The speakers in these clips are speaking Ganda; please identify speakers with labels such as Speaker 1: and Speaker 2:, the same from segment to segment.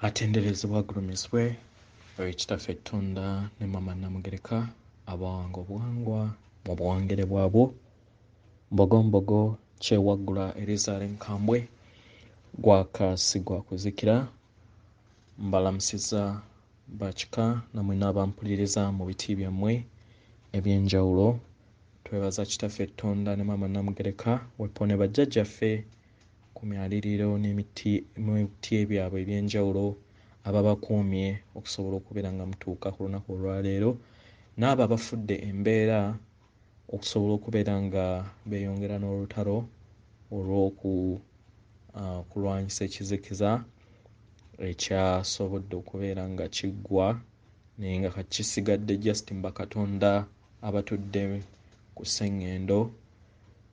Speaker 1: Atenderezebwa agulumizibwe Wekitaffe Katonda ne Mama Namugereka abawanga obuwangwa mu buwangere bwabwo mbogombogo kyewaggula erizaala enkambwe gwakaasi gwakuzikira mbalamusiza bakika namwe n'abampuliriza mu biti byammwe eby'enjawulo. Twebaza Kitaffe Katonda ne Mama Namugereka wepone bajjajjaffe ku myaliriro n'emiti byabwe eby'enjawulo ababakuumye okusobola okubeera nga mutuuka ku lunaku olwaleero, n'abo abafudde embeera okusobola okubeera nga beeyongera n'olutalo olw'okulwanyisa ekizikiza ekyasobodde okubeera nga kiggwa naye nga kisigadde just Bakatonda abatudde ku sseŋŋendo.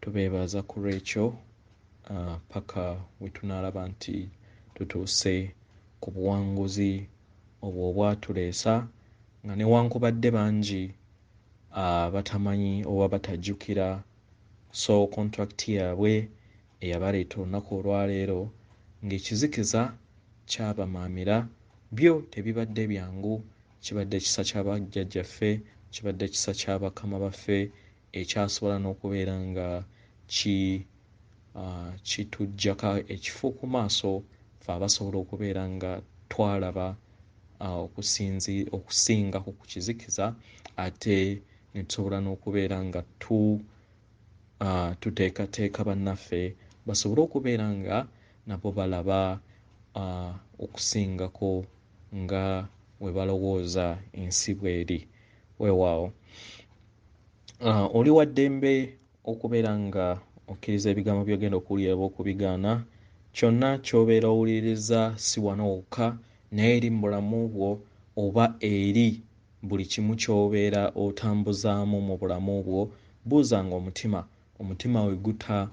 Speaker 1: Tubeebaza ku lwekyo paka we tunaalaba nti tutuuse ku buwanguzi obwo obwatuleesa nga newankubadde bangi batamanyi oba batajjukira so contract yaabwe eyabaleeta olunaku olwaleero ng'ekizikiza kyabamaamira. Byo tebibadde byangu, kibadde kisa kya bajjajjaffe, kibadde kisa kya bakama baffe ekyasobola n'okubeera nga kituggyako ekifo ku maaso ffe abasobola okubeera nga twalaba okusingako ku kizikiza, ate ne tusobola n'okubeera nga tuteekateeka bannaffe basobole okubeera nga nabo balaba okusingako nga we balowooza ensi bw'eri. Weewaawo oli wa ddembe okubeera nga okkiriza ebigambo by'ogenda okuwulira oba okubigaana. Kyonna ky'obeera owuliriza si wano wokka naye eri mu bulamu bwo oba eri buli kimu ky'obeera otambuzaamu mu bulamu bwo, buuzanga omutima we guta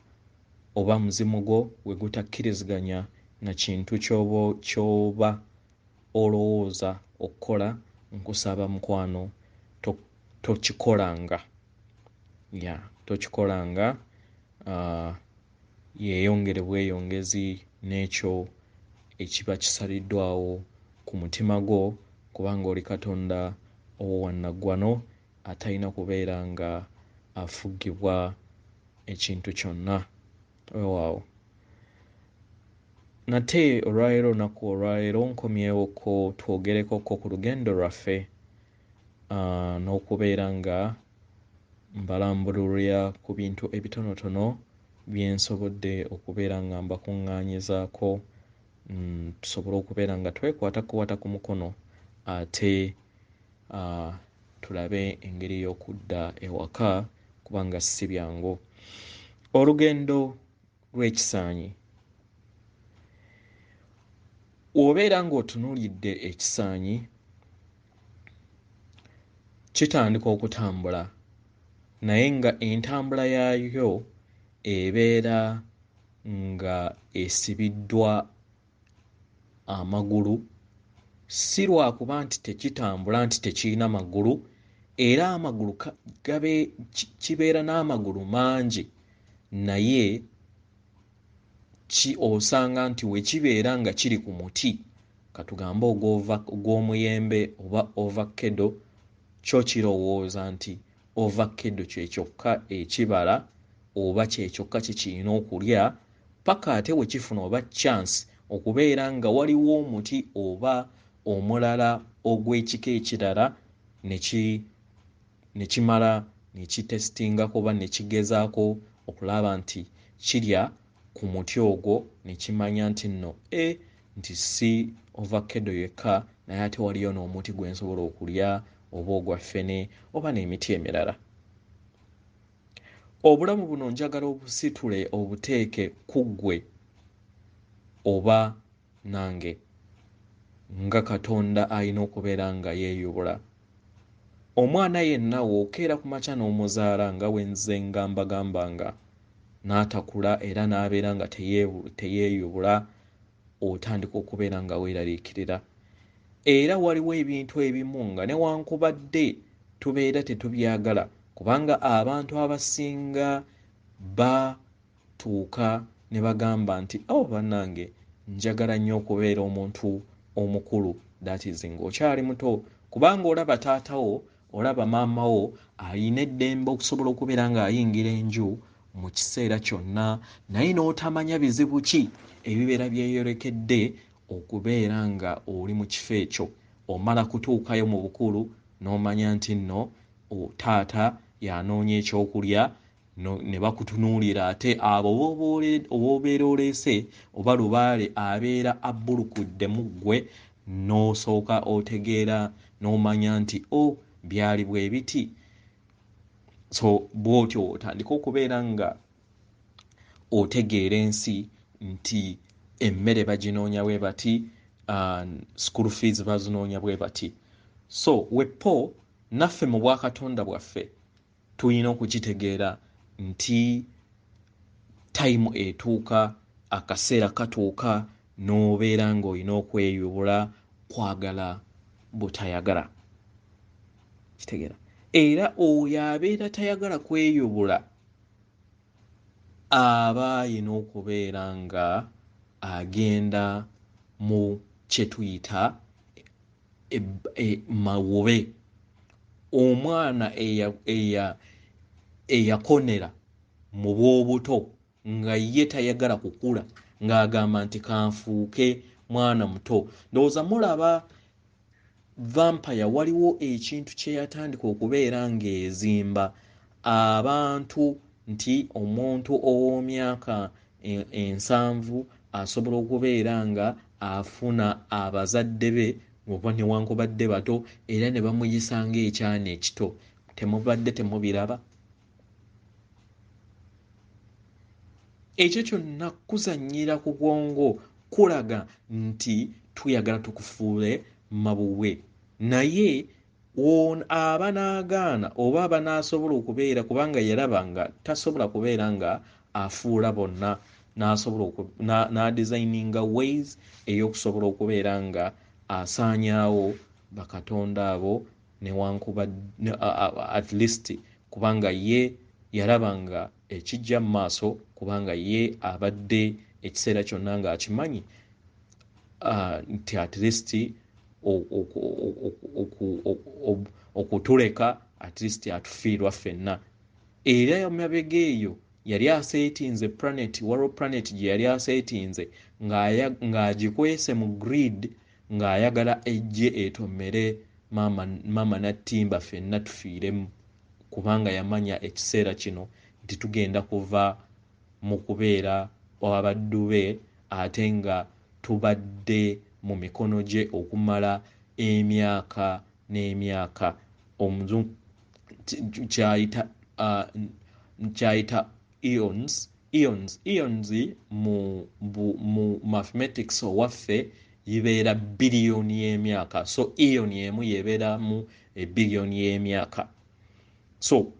Speaker 1: oba muzimu gwo we gutakkiriziganya na kintu ky'oba olowooza okukola. Nkusaba mukwano tokikolanga, tokikolanga. Yeeyongere bweyongezi n'ekyo ekiba kisaliddwawo ku mutima gwo, kubanga oli Katonda owowannaggwano atalina kubeera nga afugibwa ekintu kyonna. Weewaawo nate olwaleero olunaku olwaleero nkomyewoko twogerekoko ku lugendo lwaffe n'okubeera nga mbalambululira ku bintu ebitonotono bye nsobodde okubeera nga mbakuŋŋaanyizaako, tusobole okubeera nga twekwatakwata ku mukono ate tulabe engeri y'okudda ewaka kubanga si byangu. Olugendo lw'ekisaanyi. Obeera ng'otunuulidde ekisaanyi kitandika okutambula naye nga entambula yaayo ebeera nga esibiddwa amagulu, si lwakuba nti tekitambula nti tekirina magulu, era amagulu kibeera n'amagulu mangi naye osanga nti we kibeera nga kiri ku muti, katugambe ogw'omuyembe oba ovakkedo, kyo kirowooza nti ovakkedo kye kyokka ekibala oba kye kyokka kikirina okulya, paka ate we kifuna oba chance okubeera nga waliwo omuti oba omulala ogw'ekika ekirala ne kimala ne kitesitingako oba ne kigezaako okulaba nti kirya ku muti ogwo, ne kimanya nti nno nti si ovakkedo yekka naye ate waliyo n'omuti gwe nsobola okulya oba ogwa ffene oba n'emiti emirala. Obulamu buno njagala obusitule obuteeke ku ggwe oba nange nga Katonda alina okubeera nga yeeyubula. Omwana yenna w'okeera ku makya n'omuzaala nga wenze ngambagambanga n'atakula era n'abeera nga teyeeyubula, otandika okubeera nga weeraliikirira. Era waliwo ebintu ebimu nga newankubadde tubeera tetubyagala, kubanga abantu abasinga batuuka ne bagamba nti bannange njagala nnyo okubeera omuntu omukulu, that is ng'okyali muto, kubanga olaba taatawo olaba maamawo ayina eddembe okusobola okubeera ng'ayingira enju mu kiseera kyonna, naye n'otamanya bizibu ki ebibeera byeyolekedde okubeera nga oli mu kifo ekyo. Omala kutuukayo mu bukulu n'omanya nti nno taata yanoonya ekyokulya, ne bakutunuulira ate abo obobeera oleese oba lubaale abeera abbulukudde ggwe, n'osooka otegeera n'omanya nti byali bwe biti. So bw'otyo otandika okubeera nga otegeera ensi nti emmere baginoonya bwe bati, school fees bazinoonya bwe bati. So wepo naffe mu bwakatonda bwaffe tulina okukitegeera nti time etuuka, akaseera katuuka n'obeera ng'olina okweyubula, kwagala butayagala. Kitegeera? Era oyo abeera tayagala kweyubula aba ayina okubeera nga agenda mu kye tuyita mawube. Omwana eyakonera mu bw'obuto nga ye tayagala kukula, ng'agamba nti kanfuuke mwana muto. Ndowooza mulaba vampire waliwo ekintu kye yatandika okubeera ng'ezimba abantu, nti omuntu ow'emyaka 70 asobola okubeera nga afuna abazadde be oba newankubadde bato, era ne bamuyisa ng'ekyana ekito. Temubadde temubiraba? Ekyo kyonna kuzannyira ku bwongo, kulaga nti tuyagala tukufuule mabuwe. Naye aba n'agaana oba aba n'asobola okubeera, kubanga yalaba nga tasobola kubeera nga afuula bonna, n'adesigninga ways ey'okusobola okubeera nga asaanyaawo bakatonda abo newankubadde at least, kubanga ye yalaba nga ekijja mu maaso, kubanga ye abadde ekiseera kyonna ng'akimanyi nti at least okutuleka at least atufiirwa ffenna. Era mabega eyo yali aseetinze planet, waliwo planet gye yali aseetinze ng'agikwese mu grid, ng'ayagala ejje etomere maama nattimba ffenna tufiiremu, kubanga yamanya ekiseera kino nti tugenda kuva mu kubeera abaddu be ate nga tubadde mu mikono gye okumala emyaka n'emyaka. Omuzungu kyayita eons mu mathematics owaffe yibeera biliyoni y'emyaka. So eon emu yebeeramu ebiliyoni y'emyaka. So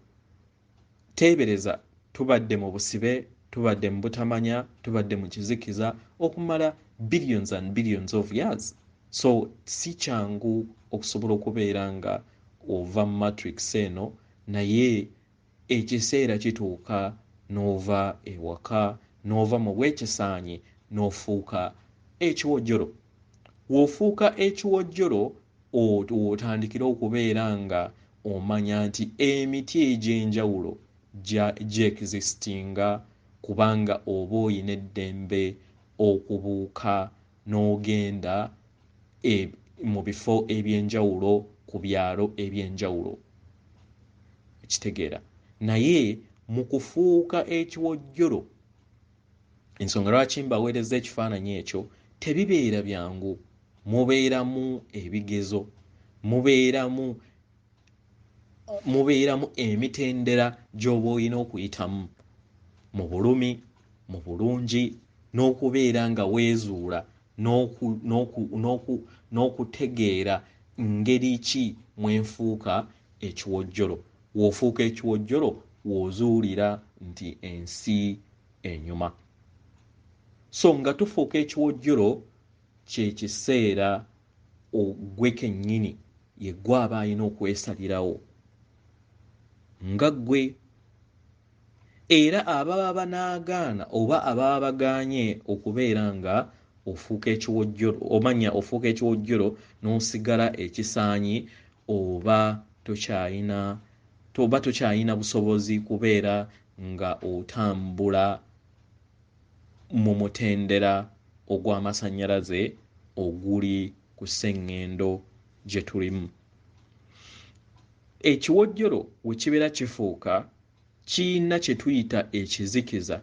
Speaker 1: teebereza, tubadde mu busibe, tubadde mu butamanya, tubadde mu kizikiza okumala billions and billions of years. So si kyangu okusobola okubeera nga ova mu matrix eno, naye ekiseera kituuka n'ova ewaka, n'ova mu bwekisaanyi n'ofuuka ekiwojjolo. W'ofuuka ekiwojjolo otandikira okubeera nga omanya nti emiti egy'enjawulo gy'existinga, kubanga oba oyina eddembe okubuuka n'ogenda mu bifo eby'enjawulo, ku byalo eby'enjawulo. Ekitegeera? Naye mu kufuuka ekiwojjolo, ensonga lwaki mbaweereza ekifaananyi ekyo, tebibeera byangu. Mubeeramu ebigezo, mubeeramu emitendera gy'oba olina okuyitamu mu bulumi, mu bulungi, n'okubeera nga weezuula n'okutegeera ngeri ki mwenfuuka ekiwojjolo. W'ofuuka ekiwojjolo w'ozuulira nti ensi enyuma. So nga tufuuka ekiwojjolo kye kiseera gwe kennyini ye gwe aba alina okwesalirawo nga ggwe. Era ababa banaagaana oba ababa bagaanye okubeera nga ofuuka ekiwojjolo omanya ofuuka ekiwojjolo n'osigala ekisaanyi oba tokyayina busobozi kubeera nga otambula mu mutendera ogw'amasannyalaze oguli ku sseŋŋendo gye tulimu. Ekiwojjolo we kibeera kifuuka kiyina kye tuyita ekizikiza.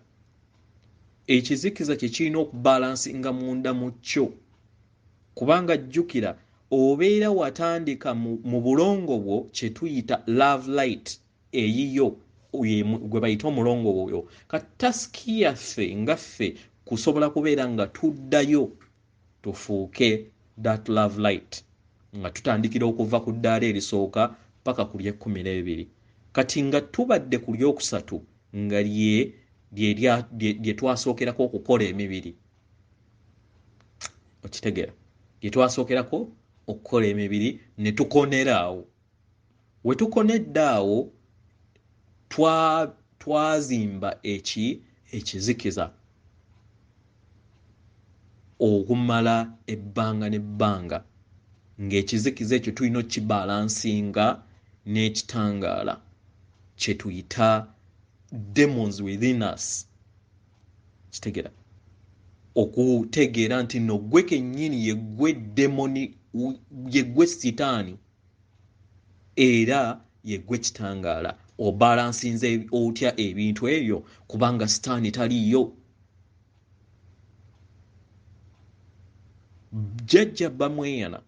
Speaker 1: Ekizikiza kye kirina okubalansinga munda mu kyo kubanga jjukira obeera watandika mu bulongo bwo kye tuyita love light eyiyo gwe bayita omulongo oyo. Tasiki yaffe nga ffe kusobola kubeera nga tuddayo tufuuke that love light nga tutandikira okuva ku ddaala erisooka paka ku ly'e12 kati nga tubadde ku lyokusatu nga lye twasookerako okukola emibiri. Okitegeera lye twasookerako okukola emibiri ne tukonera awo. We tukonedde awo twazimba ekizikiza okumala ebbanga n'ebbanga ng'ekizikiza ekyo tulina okkibalansinga n'ekitangaala kye tuyita demons within us. Kitegeera okutegeera nti no gwe kennyini yeggwe demoni yeggwe sitaani era yeggwe kitangaala. Obalansinze otya ebintu ebyo kubanga sitaani taliiyo. Jjajja Bamweyana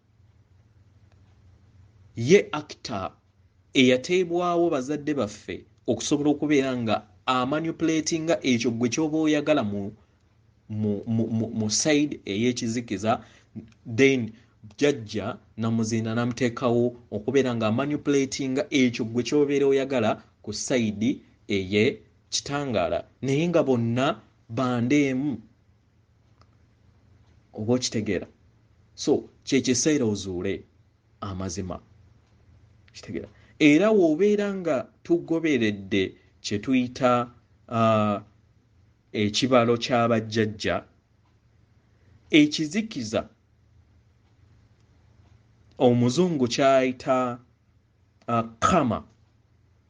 Speaker 1: ye actor eyateebwawo bazadde baffe okusobola okubeera nga amanipulatinga ekyo gwe kyoba oyagala mu side ey'ekizikiza, then jjajja namuzinda namuteekawo okubeera nga amanipulatinga ekyo gwe kyobeera oyagala ku side ey'ekitangaala naye nga bonna bandeemu. Oba okitegeera? So kyekiseera ozuule amazima. Kitegeera? Era w'obeera nga tugoberedde kye tuyita ekibalo ky'abajjajja, ekizikiza omuzungu kyayita kama.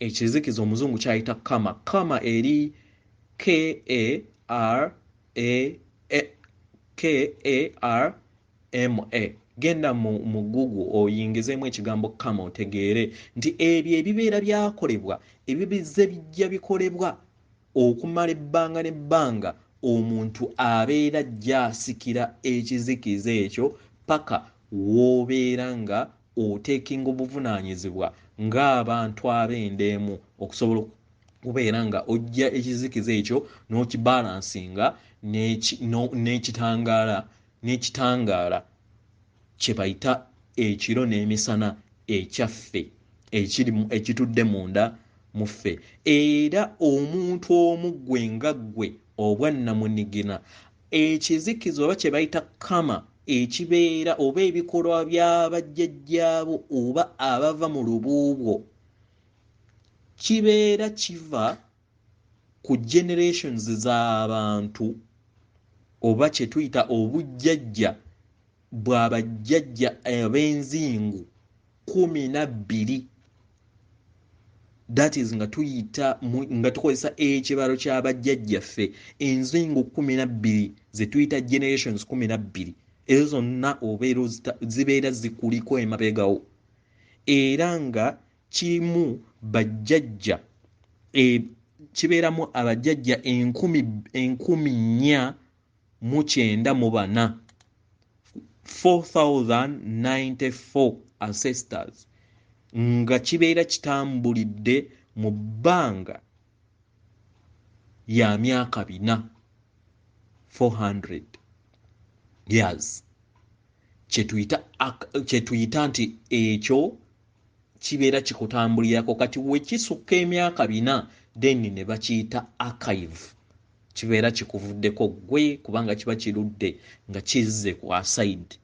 Speaker 1: Ekizikiza omuzungu kyayita kama. Kama eri KARMA. Genda mu Google oyingizeemu ekigambo kama otegeere nti ebyo ebibeera byakolebwa ebibize bijja bikolebwa okumala ebbanga n'ebbanga omuntu abeera ajja asikira ekizikiza ekyo paka w'obeera nga oteekinga obuvunaanyizibwa ng'abantu ab'endeemu okusobola okubeera nga ojja ekizikiza ekyo n'okibalansinga n'ekitangaala kye bayita ekiro n'emisana ekyaffe ekitudde munda mu ffe. Era omuntu omu gwe nga ggwe obwannamunigina ekizikiza oba kye bayita kama ekibeera oba ebikolwa by'abajjajjaabo oba abava mu lubuubwo kibeera kiva ku generations z'abantu oba kye tuyita obujjajja bw'abajjajja ab'enzingu 12. That is nga tukozesa ekibalo ky'abajjajjaffe enzingu 12 ze tuyita generations 12. Ezo zonna obeera zibeera zikuliko emabegawo era nga kirimu bajjajja kibeeramu abajjajja 4,494 4,094 ancestors nga kibeera kitambulidde mu bbanga ya myaka 400 years. Kye tuyita nti ekyo kibeera kikutambulirako kati we kisukka emyaka 4 then ne bakiyita archive. Kibeera kikuvuddeko gwe kubanga kiba kirudde nga kizze ku aside.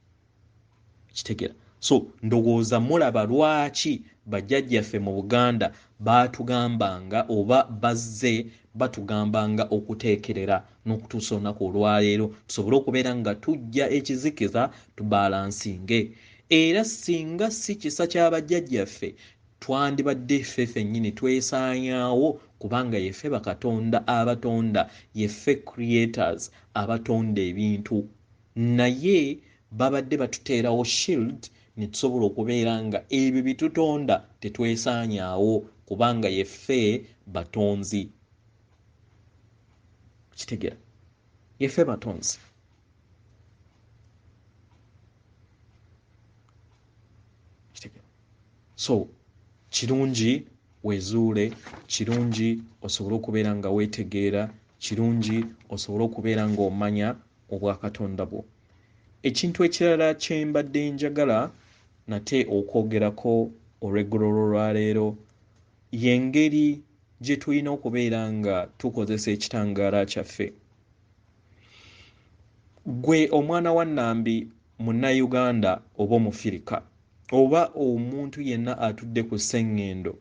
Speaker 1: Kitegeera? So ndowooza mulaba lwaki bajjajjaffe mu Buganda baatugambanga oba bazze batugambanga okuteekerera n'okutuusa olunaku olwaleero tusobole okubeera nga tujja ekizikiza tubalansinge. Era singa si kisa ky'abajjajjaffe twandibadde ffe ffennyini twesaanyaawo kubanga yeffe bakatonda abatonda, yeffe creators abatonda ebintu, naye babadde batuteerawo shield ne tusobola okubeera nga ebyo bitutonda tetwesaanyaawo kubanga yeffe batonzi. Kitegera, yeffe batonzi. Kitegera. So kirungi wezuule, kirungi osobole okubeera nga weetegeera, kirungi osobole okubeera nga omanya obwakatonda bwo. Ekintu ekirala kye mbadde njagala nate okwogerako olw'eggulo lw'olwaleero y'engeri gye tulina okubeera nga tukozesa ekitangaala kyaffe. Gwe omwana wa Nnambi Munnayuganda oba Omufirika oba omuntu yenna atudde ku sseŋŋendo,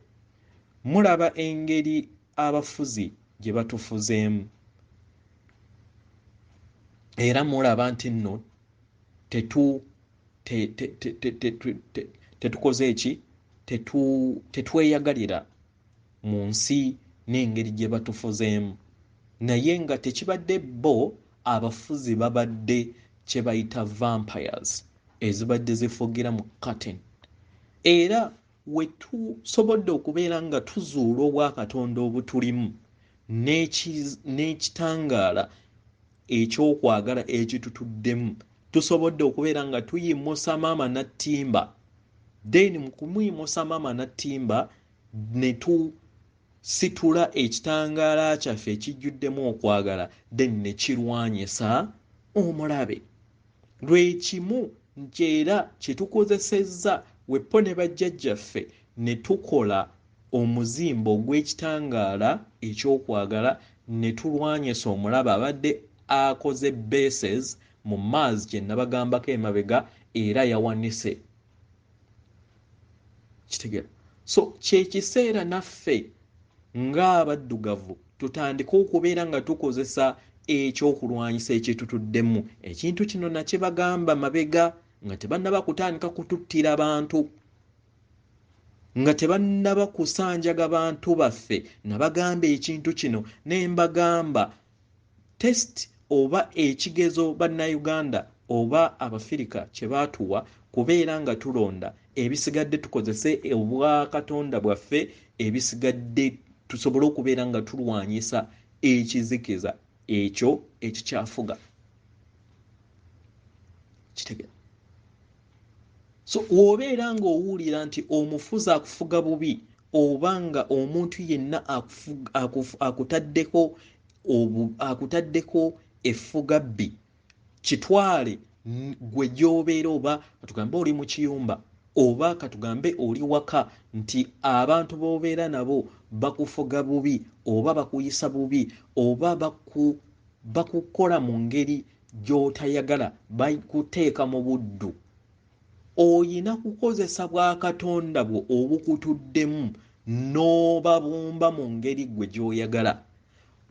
Speaker 1: mulaba engeri abafuzi gye batufuzeemu era mulaba nti nno tetukoze eki, tetweyagalira mu nsi n'engeri gye batufuzeemu, naye nga tekibadde bo abafuzi babadde kye bayita vampires ezibadde zifugira mu curtain. Era we tusobodde okubeera nga tuzuula obwakatonda obutulimu n'ekitangaala ekyokwagala ekitutuddemu, tusobodde okubeera nga tuyimusa maama nattimba, then mu kumuyimusa maama nattimba ne tusitula ekitangaala kyaffe ekijjuddemu okwagala, then ne kirwanyisa omulabe. Lwekimu nkyera kye tukozesezza weppo ne bajjajjaffe ne tukola omuzimbo ogw'ekitangaala ekyokwagala ne tulwanyisa omulabe abadde akoze bases mu maazi kye nabagambako emabega era yawanise. Kitegera. So kye kiseera naffe ng'abaddugavu tutandika okubeera nga tukozesa ekyokulwanyisa ekitutuddemu. Ekintu kino nakye bagamba mabega nga tebannaba kutandika kututtira bantu, nga tebannaba kusanjaga bantu baffe, nabagamba ekintu kino ne mbagamba test oba ekigezo bannayuganda oba Abafirika kye baatuwa kubeera nga tulonda ebisigadde tukozese obwakatonda bwaffe, ebisigadde tusobole okubeera nga tulwanyisa ekizikiza ekyo ekikyafuga. Kitegera. So wobeera nga owulira nti omufuzi akufuga bubi oba nga omuntu yenna akutaddeko effuga bbi, kitwale gwe gy'obeera, oba katugambe oli mu kiyumba oba katugambe oli waka, nti abantu b'obeera nabo bakufuga bubi oba bakuyisa bubi oba bakukola mu ngeri gy'otayagala, bakuteeka mu buddu, oyina kukozesa bwakatonda bwo obukutuddemu n'obabumba mu ngeri gwe gy'oyagala.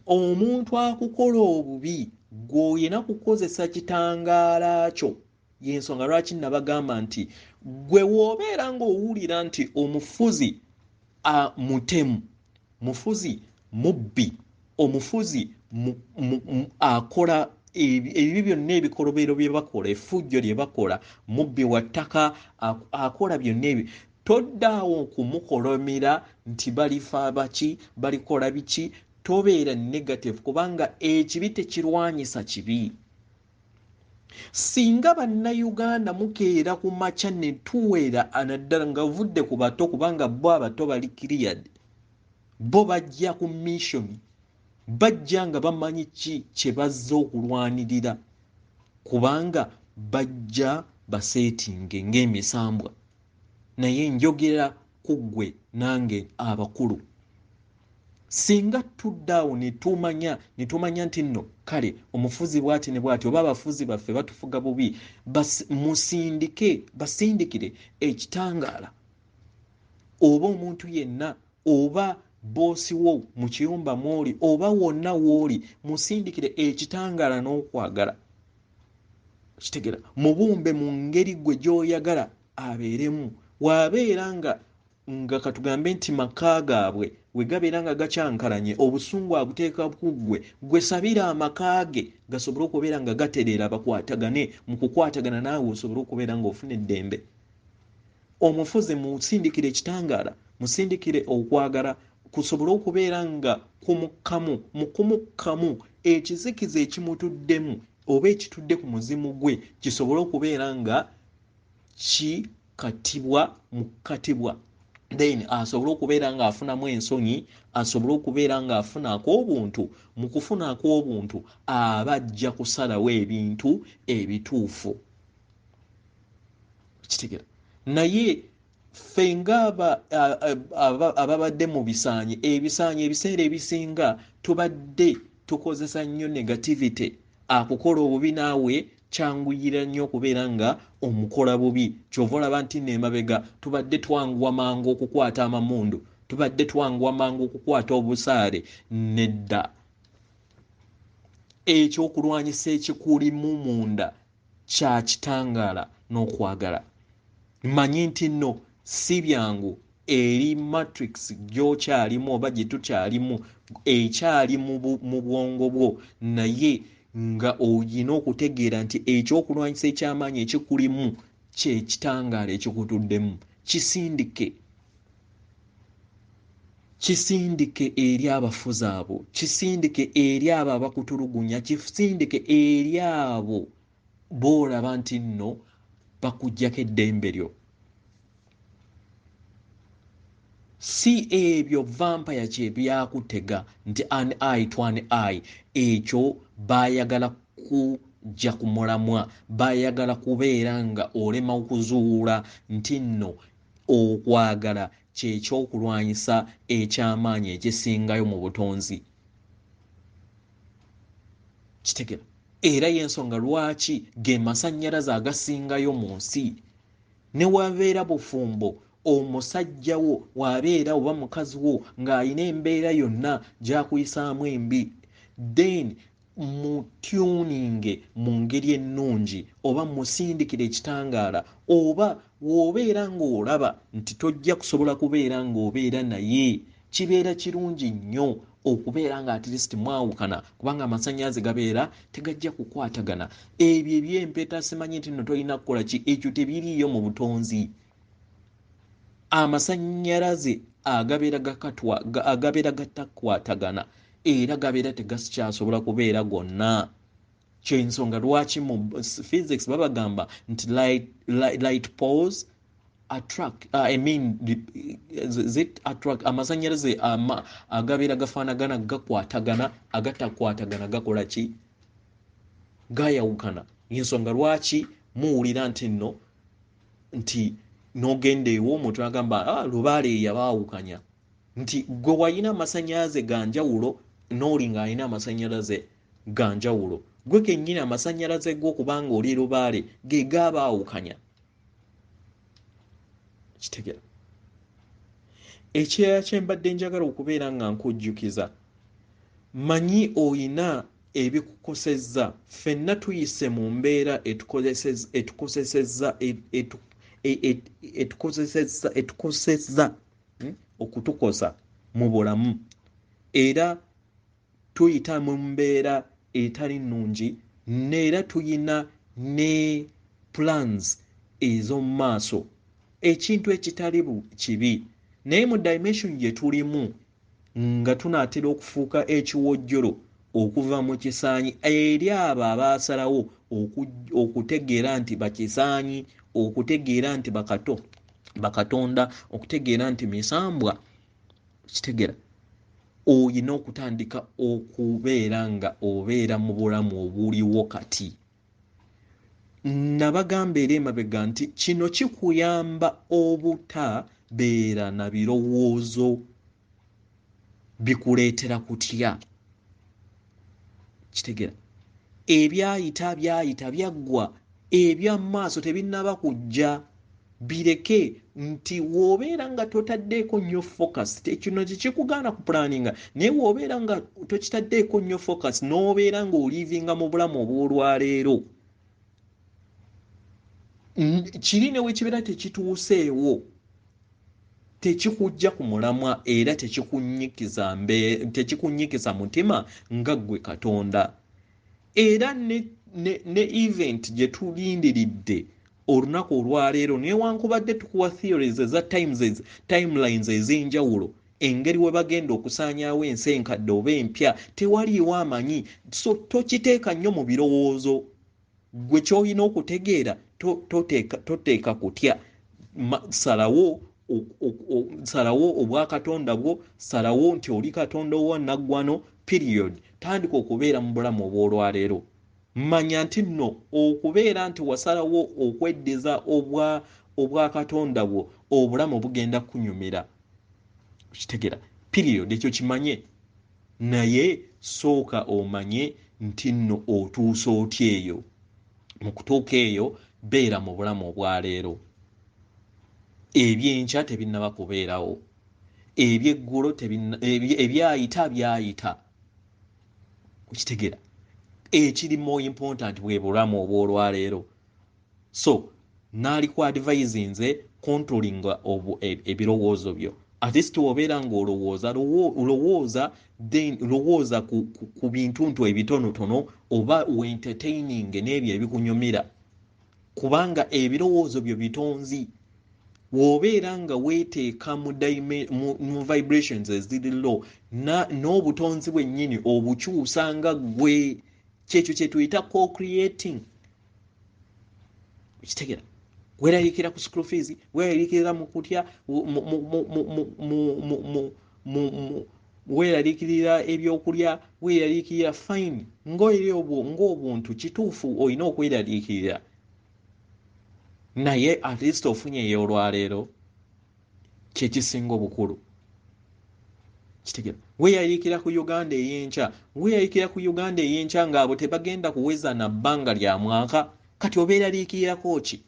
Speaker 1: Omuntu akukola obubi gw'oyina kukozesa kitangaala kyo. Y'ensonga lwaki nabagamba nti gwe w'obeera ng'owulira nti omufuzi mutemu, mufuzi mubbi, omufuzi akola ebibi byonna ebikolobero bye bakola, effujjo lye bakola, mubbi wa ttaka, akola byonna ebyo, toddaawo okumukolomera nti balifa baki, balikola biki. Tobeera negative kubanga ekibi tekirwanyisa kibi. Singa bannayuganda mukeera ku makya ne tuwera anaddala nga vudde ku bato kubanga bo abato bali cleared, bo bajja ku mission, bajja nga bamanyi ki kye bazze okulwanirira kubanga bajja baseetinge ng'emisambwa. Naye njogera ku ggwe nange abakulu, singa tuddaawo ne tumanya nti nno kale omufuzi bw'ati ne bw'ati oba abafuzi baffe batufuga bubi, basindikire ekitangaala oba omuntu yenna oba boosi wo mu kiyumba mw'oli oba wonna w'oli musindikire ekitangaala n'okwagala. Kitegera mubumbe mu ngeri gwe gy'oyagala abeeremu. Waabeera nga katugambe nti maka gaabwe we gabeera nga gakyankalanye obusungu abuteeka gwe sabira amaka ge gasobole okubeera nga gatereera bakwatagane mu kukwatagana naawe osobole okubeera nga ofuna eddembe. Omufuzi musindikire ekitangaala, musindikire okwagala kusobole okubeera nga kumukkamu ekizikiza ekimutuddemu oba ekitudde ku muzimu gwe kisobole okubeera nga mukatibwa. Then asobole okubeera nga afunamu ensonyi, asobole okubeera nga afuna ak'obuntu. Mu kufuna ak'obuntu aba ajja kusalawo ebintu ebituufu. Kitegera naye ffe ababadde mu ebisaanyi ebiseera ebisinga tubadde tukozesa nnyo negativity. Akukola obubi naawe kyanguyira nnyo okubeera nga omukola bubi. Kyova olaba nti n'emabega tubadde twanguwa mangu okukwata amamundu, tubadde twanguwa mangu okukwata obusaale. Nedda, ekyokulwanyisa ekikulimu munda kya kitangaala n'okwagala. Manyi nti nno si byangu eri matrix gy'okyalimu oba gye tukyalimu ekyali mu bwongo bwo, naye nga oyina okutegeera nti ekyokulwanyisa eky'amaanyi ekikulimu kye kitangaala ekikutuddemu. Kisindike eri abafuzi abo, kisindike eri abo abakutulugunya, kisindike eri abo boolaba nti nno bakuggyako eddembe lyo. Si ebyo vampire kye byakutega nti an eye to an eye. Ekyo baayagala kujja ku mulamwa, baayagala kubeera nga olema okuzuula nti nno okwagala kyekyokulwanyisa eky'amaanyi ekisingayo mu butonzi. Kitegera era y'ensonga lwaki ge masannyalaze agasingayo mu nsi. Ne wabeera bufumbo omusajja wo wabeera oba mukazi wo ng'alina embeera yonna gy'akuyisaamu embi, then mutuninge mu ngeri ennungi oba musindikire ekitangaala, oba w'obeera ng'olaba nti tojja kusobola kubeera ng'obeera naye, kibeera kirungi nnyo okubeera nga at least mwawukana, kubanga amasannyalaze gabeera tegajja kukwatagana. Ebyo eby'empeta simanyi nti nno tolina kukola ki, ekyo tebiriiyo mu butonzi. Amasannyalaze agabeera gatakwatagana era gabeera tegasikyasobola kubeera gonna. Kyensonga lwaki mu physics babagamba nti light poles attract, amasannyalaze agabeera gafaanagana gakwatagana, agatakwatagana gakola ki? Gayawukana. Y'ensonga lwaki muwulira nti nno nti n'ogenda ew'omuntu agamba lubaale yabaawukanya, nti gwe walina amasannyalaze ga njawulo n'oli ng'alina amasannyalaze ga njawulo. Gwe kennyini amasannyalaze g'okubanga oli lubaale ge gaabaawukanya. Kitegera ekirala kye mbadde njagala okubeera nga nkujjukiza, manyi oyina ebikukosezza. Ffenna tuyise mu mbeera etukosezza okutukosa mu bulamu, era tuyita mu mbeera etali nnungi, neera tuyina ne plans ez'omu maaso, ekintu ekitali kibi. Naye mu dimension gye tulimu nga tunaatera okufuuka ekiwojjolo okuva mu kisaanyi eri abo abaasalawo okutegeera nti bakisaanyi, okutegeera nti bakatonda, okutegeera nti misambwa. Kitegera oyina okutandika okubeera nga obeera mu bulamu obuliwo kati. Nabagamba era emabega nti kino kikuyamba obutabeera na birowoozo bikuleetera kutya. Kitegera byayita byaggwa, eby'amaaso tebinnaba kujja. bireke nti wobeera nga totaddeeko nnyo focus kino kikugaana ku planninga naye wobeera nga tokitaddeeko nnyo focus n'obeera nga olivinga mu bulamu obw'olwaleero kiri ne wekibeera tekituuseewo tekikujja ku mulamwa era tekikunyikiza mutima nga ggwe Katonda era ne event gye tulindiridde olunaku olwaleero newankubadde tukuwa theories eza timelines ez'enjawulo engeri we bagenda okusaanyaawo ensi enkadde oba empya tewaliiwo amanyi so tokiteeka nnyo mu birowoozo gwe ky'olina okutegeera toteeka kutya salawo obwakatonda bwo salawo nti oli Katonda owannaggwano period tandika okubeera mu bulamu obw'olwaleero manya nti nno okubeera nti wasalawo okweddeza obwakatonda bwo obulamu bugenda kunyumira kitegera period ekyo kimanye naye sooka omanye nti nno otuusa otya eyo mu kutuuka eyo beera mu bulamu obwaleero ebyenkya tebinnaba kubeerawo ebyeggulo ebyayita byayita kitegera ekiri more important bwe bulamu obw'olwaleero so naali ku advise nze controlling ebirowoozo byo at least obeera ng'olowooza then lowooza ku bintu ebitonotono oba entertaining n'ebyo ebikunyumira kubanga ebirowoozo byo bitonzi wobeera nga weeteeka mu vibrations eziri low n'obutonzi bwennyini obukyusa nga gwe kyekyo kye tuyita co-creating kitegera weeraliikira ku school fees weeraliikira mu kutya weeraliikirira ebyokulya weeraliikirira fine ng'obuntu kituufu olina okweraliikirira naye at least ofunye ey'olwaleero kyekisinga obukulu kitegera weeraliikira ku Uganda ey'enkya ng'abo tebagenda kuweza na bbanga lya mwaka kati obeeraliikirirako ki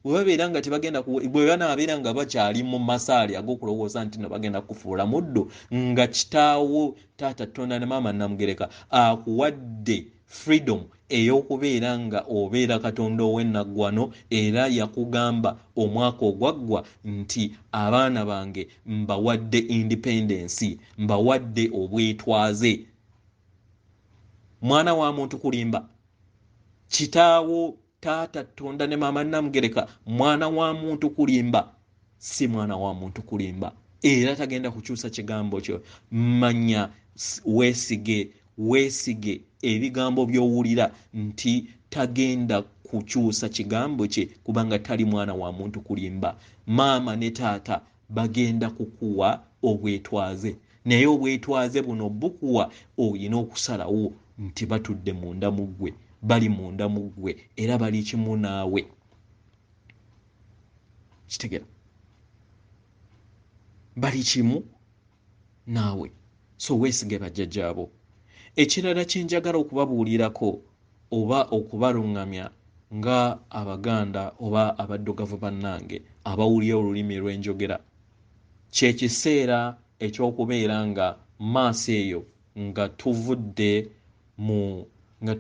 Speaker 1: webabeera nga tebagenda bwe banaabeera nga bakyali mu masaali ag'okulowooza nti no bagenda kufuula muddo nga kitaawo taata Tonda ne maama Namugereka akuwadde freedom ey'okubeera nga obeera Katonda ow'ennaggwano era yakugamba omwaka ogwaggwa nti abaana bange mbawadde independence mbawadde obwetwaze mwana wa muntu kulimba kitaawo taata Tonda ne maama Namugereka mwana wa muntu kulimba si mwana wa muntu kulimba era tagenda kukyusa kigambo kyo manya weesige ebigambo by'owulira nti tagenda kukyusa kigambo kye kubanga tali mwana wa muntu kulimba maama ne taata bagenda kukuwa obwetwaze naye obwetwaze buno bukuwa olina okusalawo nti batudde munda mu ggwe bali munda mu ggwe era bali kimu naawe kitegera bali kimu naawe so weesige bajjajjaabo ekirala kyenjagala okubabuulirako oba okubalungamya nga Abaganda oba abaddugavu bannange abawulira olulimi lw'enjogera kyekiseera ekyokubeera nga maaso eyo nga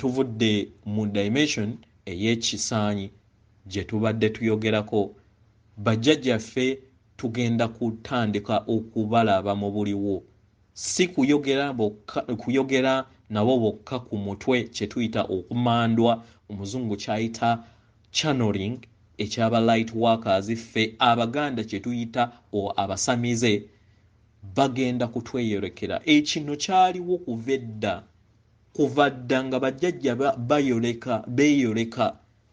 Speaker 1: tuvudde mu dimension ey'ekisaanyi gye tubadde tuyogerako bajjajjaffe tugenda kutandika okubalaba mu buliwo si kuyogera nabo bokka ku mutwe kye tuyita okumandwa omuzungu kyayita channeling ekyaba light workers ffe Abaganda kye tuyita abasamize bagenda kutweyorekera ekino kyaliwo kuva dda nga bajjajja beeyoleka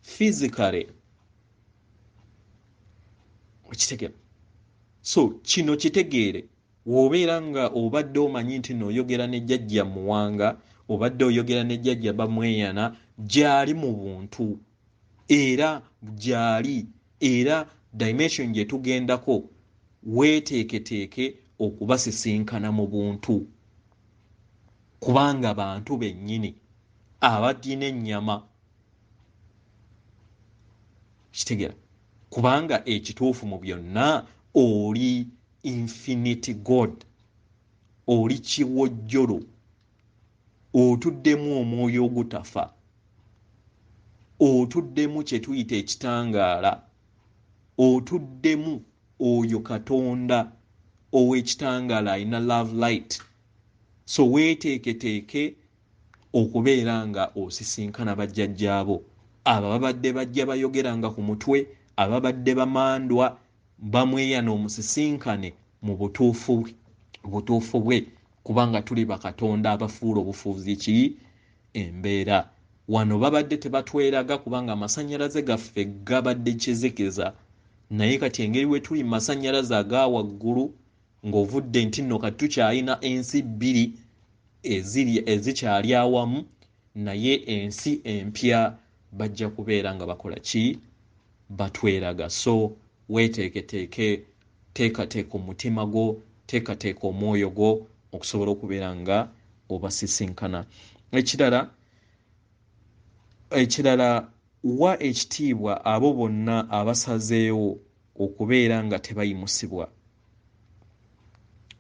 Speaker 1: physically okitegera so kino kitegeere wobeera nga obadde omanyi nti nooyogera ne jjajja Muwanga obadde oyogera ne jjajja Bamweyana gyali mu buntu era gyali era dimension gye tugendako weeteeketeeke okubasisinkana mu buntu kubanga bantu bennyini abadina ennyama kitegera kubanga ekituufu mu byonna oli infinite God, oli kiwojjolo, otuddemu omwoyo ogutafa, otuddemu kye tuyita ekitangaala, otuddemu oyo Katonda ow'ekitangaala alina love light. So weeteeketeeke okubeera nga osisinkana bajjajjaabo abo babadde bajja bayogeranga ku mutwe, ababadde bamandwa, bamweyana omusisinkane mu butuufu bwe kubanga tuli bakatonda abafuula obufuuzi ki embeera. Wano babadde tebatweraga kubanga amasannyalaze gaffe gabadde kizikiza, naye kati engeri we tuli masannyalaze aga waggulu ng'ovudde nti nno kati tukyalina ensi bbiri ezikyali awamu, naye ensi empya bajja kubeera nga bakola ki? Batweraga. So weeteeketeeke, teekateeka omutima gwo, teekateeka omwoyo gwo okusobola okubeera nga obasisinkana. Ekirala wa ekitiibwa abo bonna abasazeewo okubeera nga tebayimusibwa.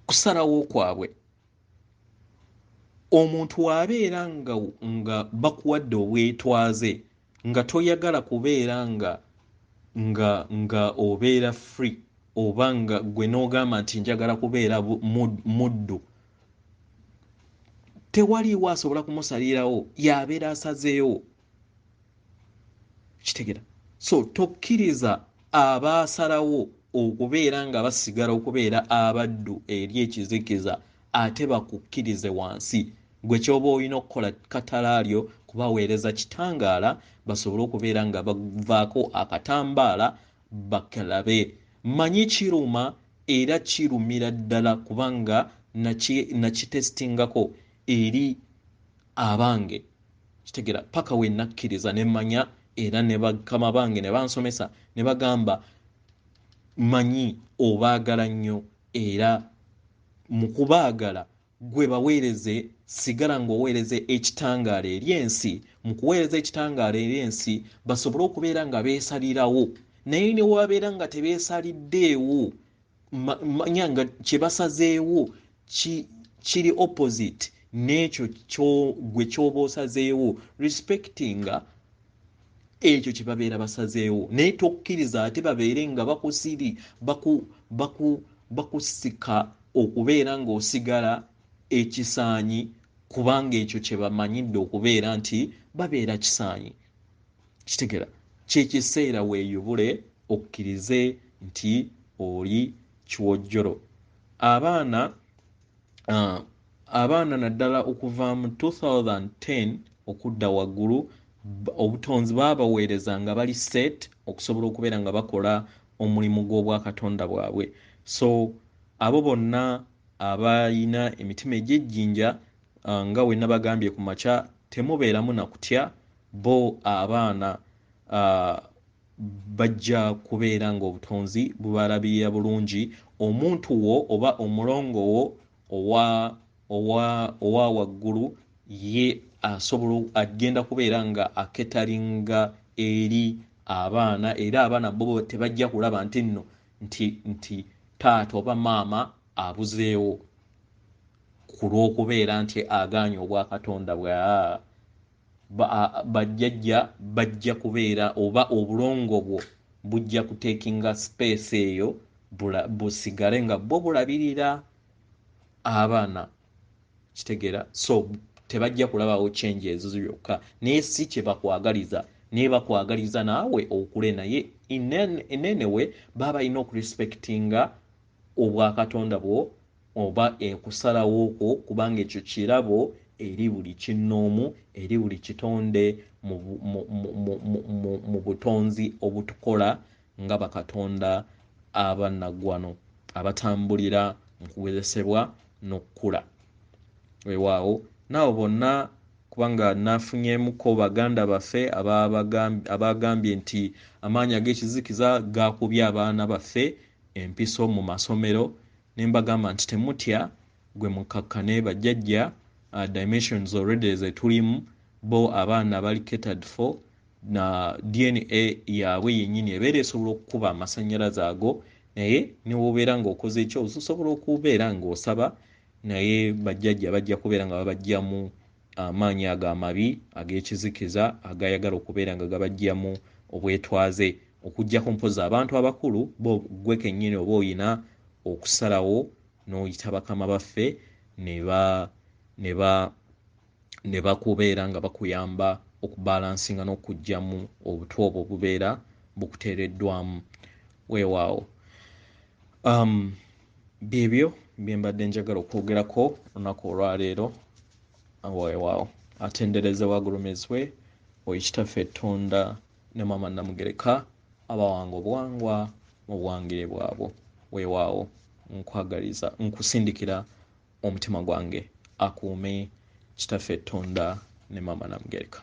Speaker 1: Kusalawo kwabwe. Omuntu abeera nga bakuwadde obwetwaze nga toyagala kubeera nga obeera free oba nga gwe n'ogamba nti njagala kubeera muddu, tewaliiwo asobola kumusalirawo, yabeera asazeewo. Kitegera. So tokkiriza abaasalawo okubeera nga basigala okubeera abaddu eri ekizikiza ate bakukkirize wansi. Gwe kyoba olina okukola katalaalyo kubaweereza kitangaala basobole okubeera nga bavaako akatambaala bakalabe. Manyi kiruma era kirumira ddala kubanga nakitestingako eri abange. Kitegera paka we nakkiriza ne manya era ne bakama bange ne bansomesa ne bagamba manyi obaagala nnyo era mu kubaagala gwe baweereze sigala ng'oweereze ekitangaala eri ensi. Mu kuweereza ekitangaala eri ensi basobole okubeera nga beesalirawo, naye ne wabeera nga tebeesaliddeewo manya nga kye basazeewo kiri opposite n'ekyo gwe ky'oba osazeewo, respectinga ekyo kye babeera basazeewo, naye tokkiriza ate babeere nga bakusika okubeera ng'osigala ekisaanyi kubanga ekyo kye bamanyidde okubeera nti babeera kisaanyi. Kitegera kyekiseera weeyubule okkirize nti oli kiwojjolo. Abaana naddala okuva mu 2010 okudda waggulu obutonzi baabaweereza nga bali set okusobola okubeera nga bakola omulimu gw'obwakatonda bwabwe. So abo bonna abayina emitima egy'ejjinja nga we nabagambye ku makya, temubeeramu na kutya, bo abaana bajja kubeera ng'obutonzi bubalabirira bulungi. Omuntu wo oba omulongo wo owa waggulu ye asobola agenda kubeera nga aketalinga eri abaana, era abaana bo tebajja kulaba nti taata oba maama abuzeewo ku lw'okubeera nti agaanye obwakatonda bajjajja bajja kubeera oba obulongo bwo bujja kuteekinga space eyo busigale nga bwo bulabirira abaana. Kitegeera. So tebajja kulabawo change ezo ziyokka, naye si kye bakwagaliza, naye bakwagaliza naawe okule naye enenewe baba alina okurespectinga obwakatonda bwo oba ekusalawo kwo kubanga ekyo kirabo eri buli kinnoomu, eri buli kitonde mu butonzi obutukola nga bakatonda abanaggwano abatambulira mu kuwezesebwa n'okukula. Weewaawo naawe bonna kubanga nafunyemuko baganda baffe abagambye nti amaanyi ag'ekizikiza gakubye abaana baffe empiso mu masomero, ne mbagamba nti temutya, gwe mukakkane bajjajja dimensions already ze tulimu, bo abaana bali catered for, na DNA yaabwe yennyini ebeera esobola okukuba amasannyalaze ago, naye ne wobeera ng'okoze ekyo osobola okubeera ng'osaba, naye bajjajja bajja kubeera nga babajjamu amaanyi ago amabi ag'ekizikiza agayagala okubeera nga gabajjamu obwetwaze, okuggyako mpozi abantu abakulu gwe kennyini oba oyina okusalawo n'oyita bakama baffe ne bakubeera nga bakuyamba okubalansinga n'okugyamu obutwa obwo bubeera bukuteereddwamu. Weewaawo byebyo bye mbadde njagala okwogerako olunaku olwaleero. Weewaawo atendereze wagulumizwe Wekitaffe Tonda ne Maama Namugereka abawanga obuwangwa mu buwangire bwabwe. Weewaawo nkwagaliza nkusindikira omutima gwange akuume Kitaffe Tonda ne Maama Namugereka.